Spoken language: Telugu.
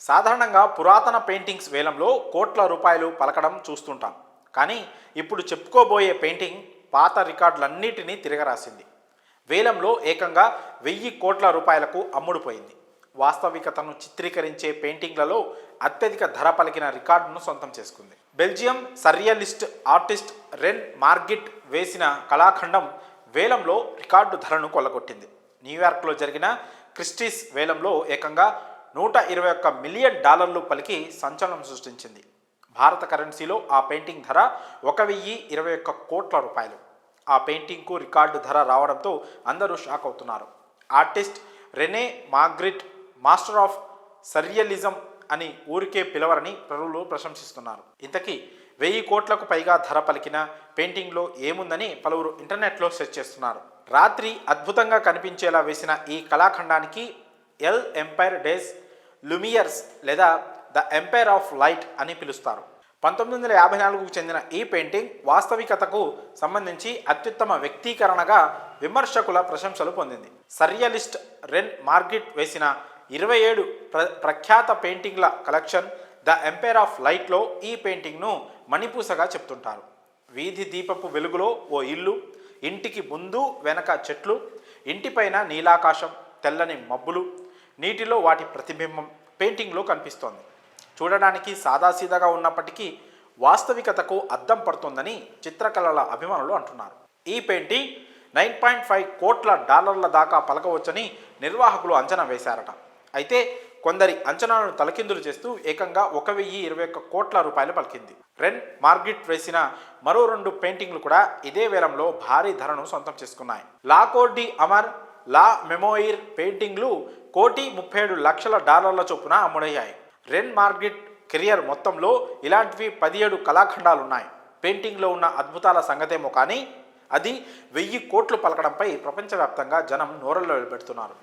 సాధారణంగా పురాతన పెయింటింగ్స్ వేలంలో కోట్ల రూపాయలు పలకడం చూస్తుంటాం. కానీ ఇప్పుడు చెప్పుకోబోయే పెయింటింగ్ పాత రికార్డులన్నిటినీ తిరగరాసింది. వేలంలో ఏకంగా 1000 కోట్ల రూపాయలకు అమ్ముడుపోయింది. వాస్తవికతను చిత్రీకరించే పెయింటింగ్లలో అత్యధిక ధర పలికిన రికార్డును సొంతం చేసుకుంది. బెల్జియం సర్రియలిస్ట్ ఆర్టిస్ట్ రెన్ మార్గిట్ వేసిన కళాఖండం వేలంలో రికార్డు ధరను కొల్లగొట్టింది. న్యూయార్క్లో జరిగిన క్రిస్టీస్ వేలంలో ఏకంగా $121 మిలియన్ పలికి సంచలనం సృష్టించింది. భారత కరెన్సీలో ఆ పెయింటింగ్ ధర 1021 కోట్ల రూపాయలు. ఆ పెయింటింగ్కు రికార్డు ధర రావడంతో అందరూ షాక్ అవుతున్నారు. Artist Rene Magritte master of surrealism అని ఊరికే పిలవరని పలువురు ప్రశంసిస్తున్నారు. ఇంతకీ 1000 కోట్లకు పైగా ధర పలికిన పెయింటింగ్లో ఏముందని పలువురు ఇంటర్నెట్లో సెర్చ్ చేస్తున్నారు. రాత్రి అద్భుతంగా కనిపించేలా వేసిన ఈ కళాఖండానికి ఎల్ ఎంపైర్ డేస్ లూమియర్స్ లేదా ద ఎంపైర్ ఆఫ్ లైట్ అని పిలుస్తారు. 1954కు చెందిన ఈ పెయింటింగ్ వాస్తవికతకు సంబంధించి అత్యుత్తమ వ్యక్తీకరణగా విమర్శకుల ప్రశంసలు పొందింది. సర్రియలిస్ట్ రెన్ మార్గిట్ వేసిన 27 ప్రఖ్యాత పెయింటింగ్ల కలెక్షన్ ద ఎంపైర్ ఆఫ్ లైట్లో ఈ పెయింటింగ్ను మణిపూసగా చెప్తుంటారు. వీధి దీపపు వెలుగులో ఓ ఇల్లు, ఇంటికి ముందు వెనక చెట్లు, ఇంటిపైన నీలాకాశం, తెల్లని మబ్బులు, నీటిలో వాటి ప్రతిబింబం పెయింటింగ్లో కనిపిస్తోంది. చూడడానికి సాదాసీదాగా ఉన్నప్పటికీ వాస్తవికతకు అద్దం పడుతుందని చిత్రకళల అభిమానులు అంటున్నారు. ఈ పెయింటింగ్ $9.5 కోట్ల దాకా పలకవచ్చని నిర్వాహకులు అంచనా వేశారట. అయితే కొందరి అంచనాలను తలకిందులు చేస్తూ ఏకంగా 1021 కోట్ల రూపాయలు పలికింది. రెన్ మార్గిట్ వేసిన మరో 2 పెయింటింగ్లు కూడా ఇదే వేలంలో భారీ ధరను సొంతం చేసుకున్నాయి. లా కోడ్ డి అమర్, లా మెమోయిర్ పెయింటింగ్లు $137 లక్షల చొప్పున అమ్ముడయ్యాయి. రెన్ మార్గిట్ కెరియర్ మొత్తంలో ఇలాంటివి 17 కళాఖండాలున్నాయి. పెయింటింగ్లో ఉన్న అద్భుతాల సంగతేమో కానీ అది 1000 కోట్లు పలకడంపై ప్రపంచవ్యాప్తంగా జనం నోరల్లో పెడుతున్నారు.